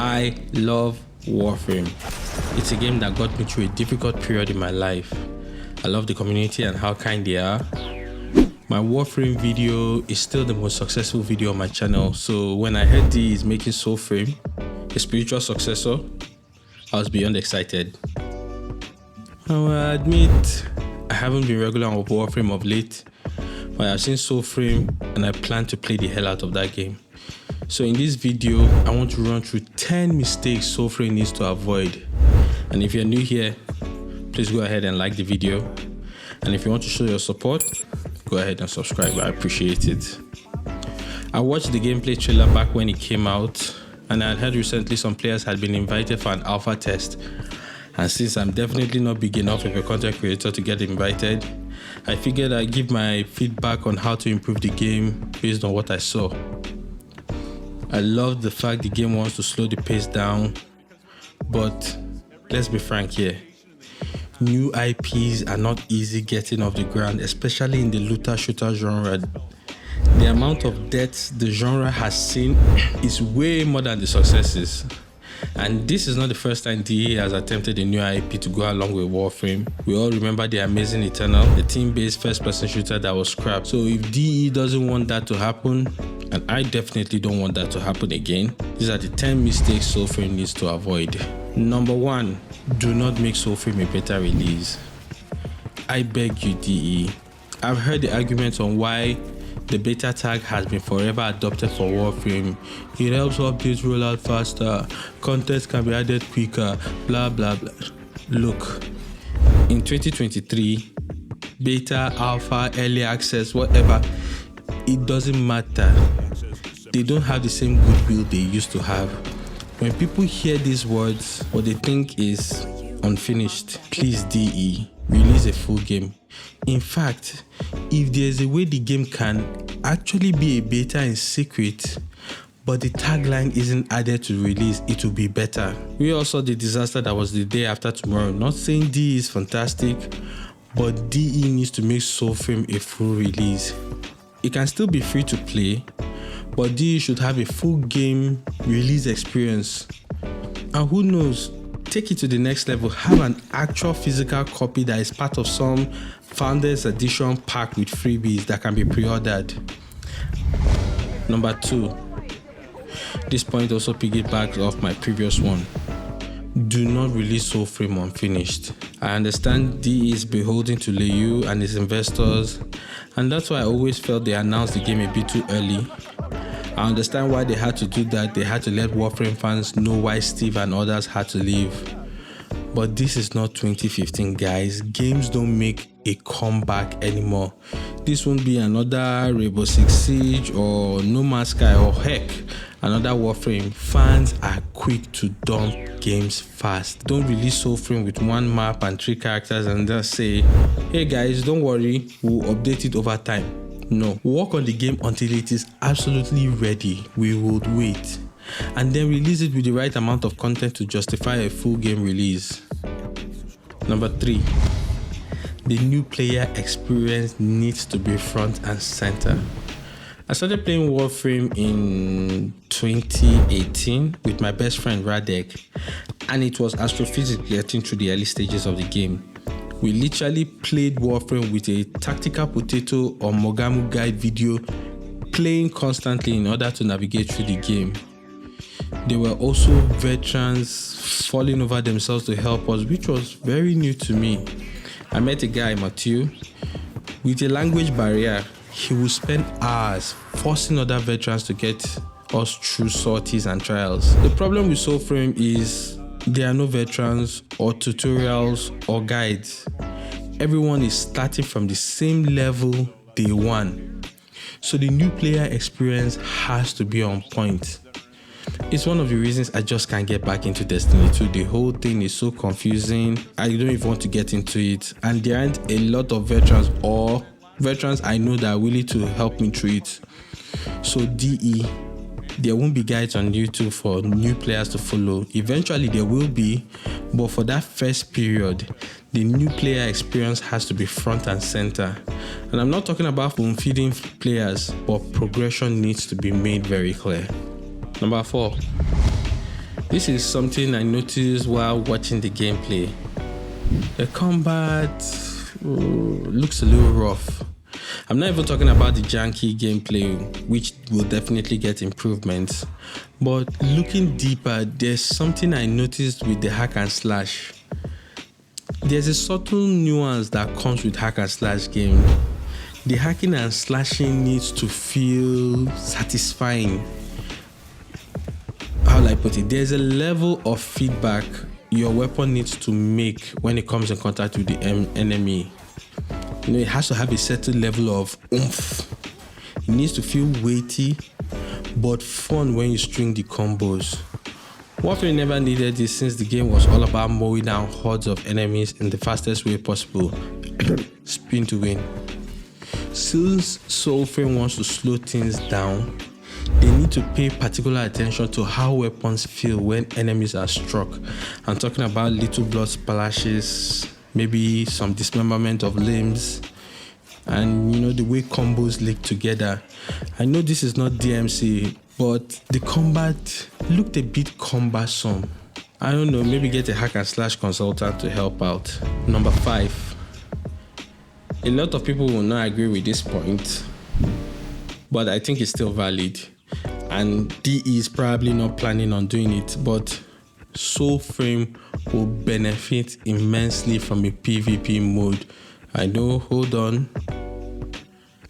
I love Warframe. It's a game that got me through a difficult period in my life. I love the community and how kind they are. My Warframe video is still the most successful video on my channel, so when I heard D is making Soulframe, a spiritual successor, I was beyond excited. I will admit, I haven't been regular on Warframe of late, but I've seen Soulframe and I plan to play the hell out of that game. So in this video, I want to run through 10 mistakes Soulframe needs to avoid. And if you're new here, please go ahead and like the video. And if you want to show your support, go ahead and subscribe. I appreciate it. I watched the gameplay trailer back when it came out, and I had heard recently some players had been invited for an alpha test. And since I'm definitely not big enough of a content creator to get invited, I figured I'd give my feedback on how to improve the game based on what I saw. I love the fact the game wants to slow the pace down, but let's be frank here. New IPs are not easy getting off the ground, especially in the looter shooter genre. The amount of deaths the genre has seen is way more than the successes. And this is not the first time DE has attempted a new IP to go along with Warframe. We all remember the amazing Eternal, the team-based first-person shooter that was scrapped. So if DE doesn't want that to happen, and I definitely don't want that to happen again, these are the 10 mistakes Soulframe needs to avoid. Number 1, do not make Soulframe a beta release. I beg you, DE. I've heard the arguments on why the beta tag has been forever adopted for Warframe. It helps updates roll out faster, content can be added quicker, blah blah blah. Look, in 2023, beta, alpha, early access, whatever, it doesn't matter. They don't have the same goodwill they used to have. When people hear these words, what they think is unfinished. Please, DE, release a full game. In fact, if there's a way the game can actually be a beta in secret, but the tagline isn't added to release, it will be better. We all saw the disaster that was the day after tomorrow. Not saying DE is fantastic, but DE needs to make Soulframe a full release. It can still be free to play, but DE should have a full game release experience. And who knows, take it to the next level, have an actual physical copy that is part of some Founders Edition pack with freebies that can be pre-ordered. Number 2, this point also piggybacks off my previous one. Do not release Soulframe unfinished. I understand DE is beholden to Leyou and his investors, and that's why I always felt they announced the game a bit too early. I understand why they had to do that. They had to let Warframe fans know why Steve and others had to leave. But this is not 2015, guys. Games don't make a comeback anymore. This won't be another Rainbow Six Siege or No Man's Sky or heck, another Warframe. Fans are quick to dump games fast. Don't release Soulframe with one map and 3 characters and just say, hey guys, don't worry, we'll update it over time. No, work on the game until it is absolutely ready. We would wait. And then release it with the right amount of content to justify a full game release. Number 3, the new player experience needs to be front and center. I started playing Warframe in 2018 with my best friend Radek, and it was astrophysics getting through the early stages of the game. We literally played Warframe with a tactical potato or Mogamu guide video playing constantly in order to navigate through the game. There were also veterans falling over themselves to help us, which was very new to me. I met a guy, Matthew, with a language barrier. He would spend hours forcing other veterans to get us through sorties and trials. The problem with Soulframe is there are no veterans or tutorials or guides. Everyone is starting from the same level day one. So the new player experience has to be on point. It's one of the reasons I just can't get back into Destiny 2. The whole thing is so confusing. I don't even want to get into it. And there aren't a lot of veterans or veterans I know that are willing to help me through it. So DE, there won't be guides on YouTube for new players to follow. Eventually there will be, but for that first period, the new player experience has to be front and center. And I'm not talking about spoon-feeding players, but progression needs to be made very clear. Number 4, This is something I noticed while watching the gameplay. The combat looks a little rough. I'm not even talking about the janky gameplay, which will definitely get improvements. But looking deeper, there's something I noticed with the hack and slash. There's a subtle nuance that comes with hack and slash game. The hacking and slashing needs to feel satisfying. How will I put it? There's a level of feedback your weapon needs to make when it comes in contact with the enemy. It has to have a certain level of oomph. It needs to feel weighty, but fun when you string the combos. Warframe never needed this since the game was all about mowing down hordes of enemies in the fastest way possible. Spin to win. Since Soulframe wants to slow things down, they need to pay particular attention to how weapons feel when enemies are struck. I'm talking about little blood splashes, maybe some dismemberment of limbs, and the way combos link together. I know this is not DMC, but the combat looked a bit cumbersome. I don't know, maybe get a hack and slash consultant to help out. Number 5. A lot of people will not agree with this point, but I think it's still valid. And DE is probably not planning on doing it, but Soulframe will benefit immensely from a PvP mode. I know, hold on.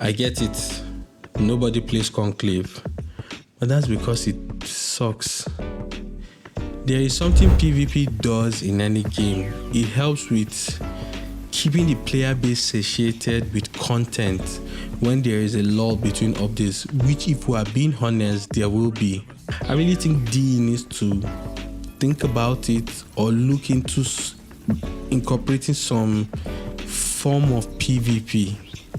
I get it. Nobody plays Conclave, but that's because it sucks. There is something PvP does in any game. It helps with keeping the player base satiated with content when there is a lull between updates, which, if we are being honest, there will be. I really think DE needs to think about it or look into incorporating some form of PvP.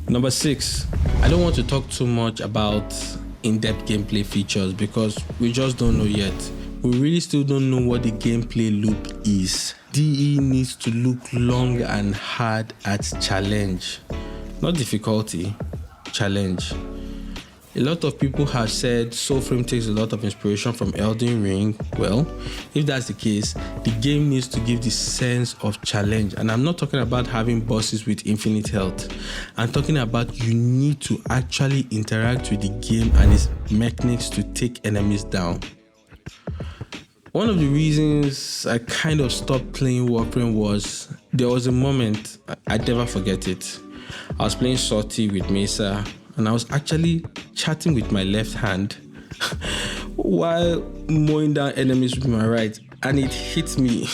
Number 6, I don't want to talk too much about in-depth gameplay features because we just don't know yet. We really still don't know what the gameplay loop is. DE needs to look long and hard at challenge, not difficulty, challenge. A lot of people have said Soulframe takes a lot of inspiration from Elden Ring. Well, if that's the case, the game needs to give the sense of challenge. And I'm not talking about having bosses with infinite health. I'm talking about you need to actually interact with the game and its mechanics to take enemies down. One of the reasons I kind of stopped playing Warframe was there was a moment, I'd never forget it. I was playing Sortie with Mesa, and I was actually chatting with my left hand while mowing down enemies with my right, and it hit me.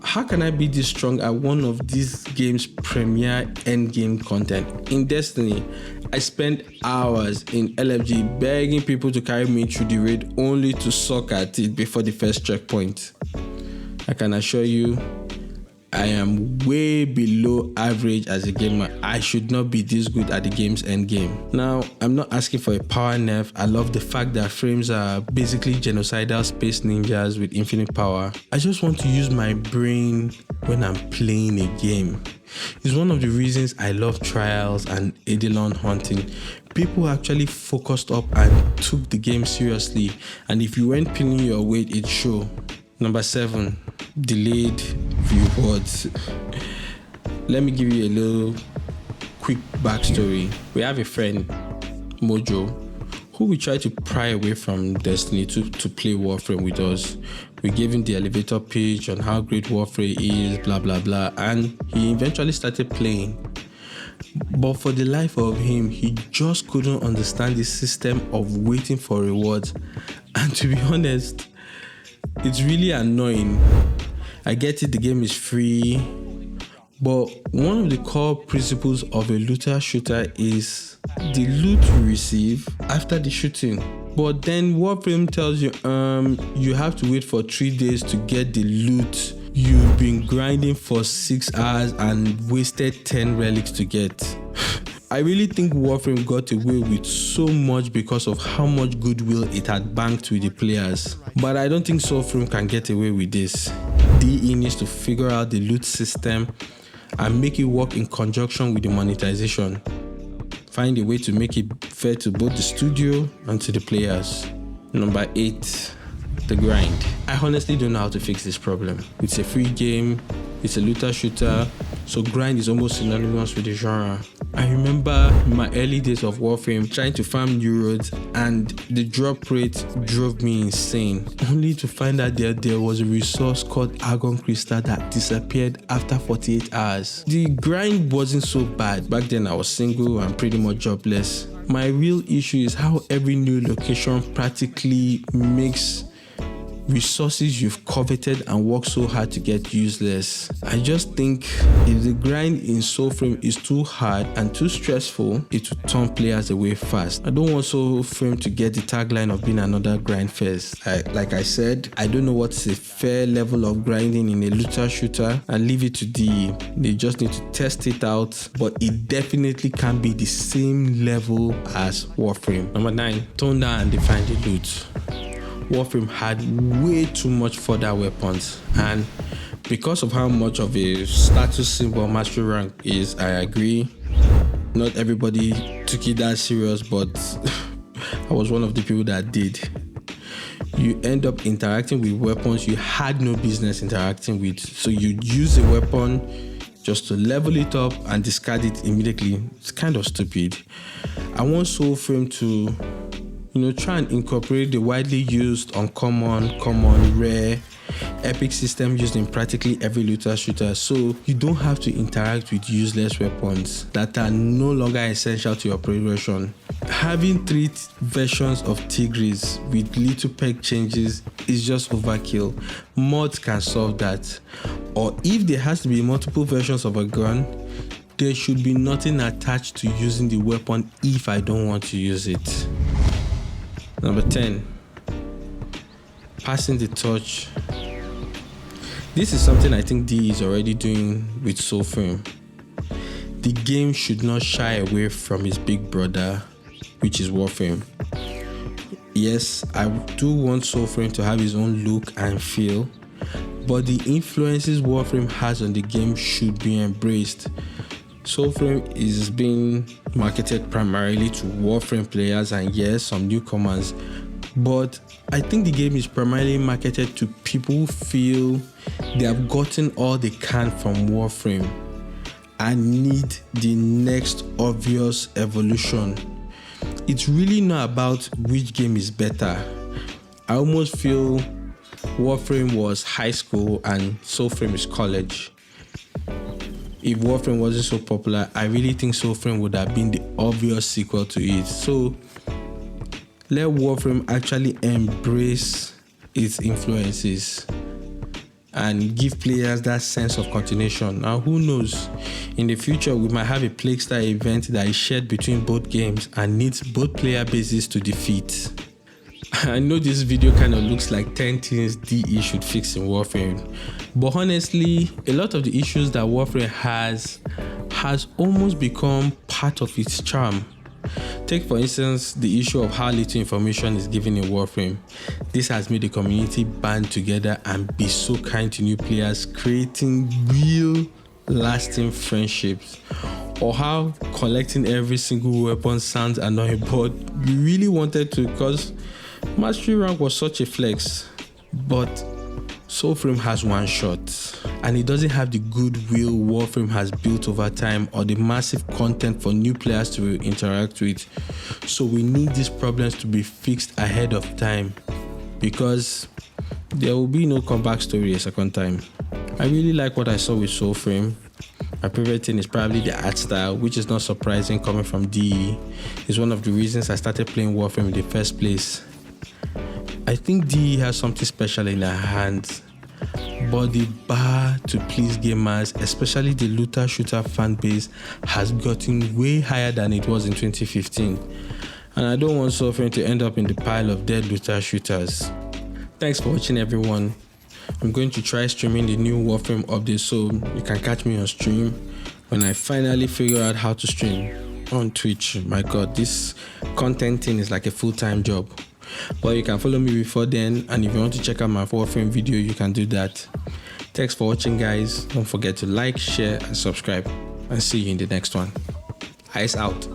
How can I be this strong at one of this game's premier endgame content? In Destiny, I spent hours in LFG begging people to carry me through the raid only to suck at it before the first checkpoint. I can assure you, I am way below average as a gamer. I should not be this good at the game's endgame. Now, I'm not asking for a power nerf. I love the fact that frames are basically genocidal space ninjas with infinite power. I just want to use my brain when I'm playing a game. It's one of the reasons I love Trials and Eidolon hunting. People actually focused up and took the game seriously, and if you weren't pinning your weight, it'd show. Number 7, delayed rewards. Let me give you a little quick backstory. We have a friend, Mojo, who we tried to pry away from Destiny to play Warframe with us. We gave him the elevator pitch on how great Warframe is, blah blah blah, and he eventually started playing. But for the life of him, he just couldn't understand the system of waiting for rewards. And to be honest, it's really annoying. I get it, the game is free, but one of the core principles of a looter shooter is the loot you receive after the shooting. But then Warframe tells you you have to wait for 3 days to get the loot you've been grinding for 6 hours and wasted 10 relics to get. I really think Warframe got away with so much because of how much goodwill it had banked with the players. But I don't think Soulframe can get away with this. DE needs to figure out the loot system and make it work in conjunction with the monetization. Find a way to make it fair to both the studio and to the players. Number 8, the grind. I honestly don't know how to fix this problem. It's a free game, it's a looter shooter, so grind is almost synonymous with the genre. I remember in my early days of Warframe trying to farm new roads, and the drop rate drove me insane, only to find out there was a resource called Argon Crystal that disappeared after 48 hours. The grind wasn't so bad. Back then I was single and pretty much jobless. My real issue is how every new location practically makes resources you've coveted and worked so hard to get useless. I just think if the grind in Soulframe is too hard and too stressful, it will turn players away fast. I don't want Soulframe to get the tagline of being another grind fest. Like I said, I don't know what's a fair level of grinding in a looter shooter, and leave it to they just need to test it out, but it definitely can't be the same level as Warframe. Number 9, tone down and define the loot. Warframe had way too much further weapons, and because of how much of a status symbol mastery rank is, I agree, not everybody took it that serious, but I was one of the people that did. You end up interacting with weapons you had no business interacting with, so you use a weapon just to level it up and discard it immediately. It's kind of stupid. I want Soulframe to try and incorporate the widely used uncommon, common, rare, epic system used in practically every looter shooter, so you don't have to interact with useless weapons that are no longer essential to your progression. Having 3 versions of Tigris with little peg changes is just overkill. Mods can solve that. Or if there has to be multiple versions of a gun, there should be nothing attached to using the weapon if I don't want to use it. Number 10, passing the torch. This is something I think D is already doing with Soulframe. The game should not shy away from its big brother, which is Warframe. Yes, I do want Soulframe to have his own look and feel, but the influences Warframe has on the game should be embraced. Soulframe is being marketed primarily to Warframe players and yes, some newcomers, but I think the game is primarily marketed to people who feel they have gotten all they can from Warframe and need the next obvious evolution. It's really not about which game is better. I almost feel Warframe was high school and Soulframe is college. If Warframe wasn't so popular, I really think Soulframe would have been the obvious sequel to it. So let Warframe actually embrace its influences and give players that sense of continuation. Now, who knows? In the future, we might have a Plague style event that is shared between both games and needs both player bases to defeat. I know this video kind of looks like 10 things DE should fix in Warframe, but honestly, a lot of the issues that Warframe has almost become part of its charm. Take for instance the issue of how little information is given in Warframe. This has made the community band together and be so kind to new players, creating real lasting friendships. Or how collecting every single weapon sounds annoying, but we really wanted to because mastery rank was such a flex. But Soulframe has one shot, and it doesn't have the goodwill Warframe has built over time or the massive content for new players to interact with. So we need these problems to be fixed ahead of time, because there will be no comeback story a second time. I really like what I saw with Soulframe. My favorite thing is probably the art style, which is not surprising coming from DE. It's one of the reasons I started playing Warframe in the first place. I think DE has something special in their hands, but the bar to please gamers, especially the looter shooter fan base, has gotten way higher than it was in 2015. And I don't want Soulframe to end up in the pile of dead looter shooters. Thanks for watching, everyone. I'm going to try streaming the new Warframe update, so you can catch me on stream when I finally figure out how to stream on Twitch. My god, this content thing is like a full-time job. But you can follow me before then, and if you want to check out my Warframe video, you can do that. Thanks for watching, guys. Don't forget to like, share and subscribe, and see you in the next one. Ice out.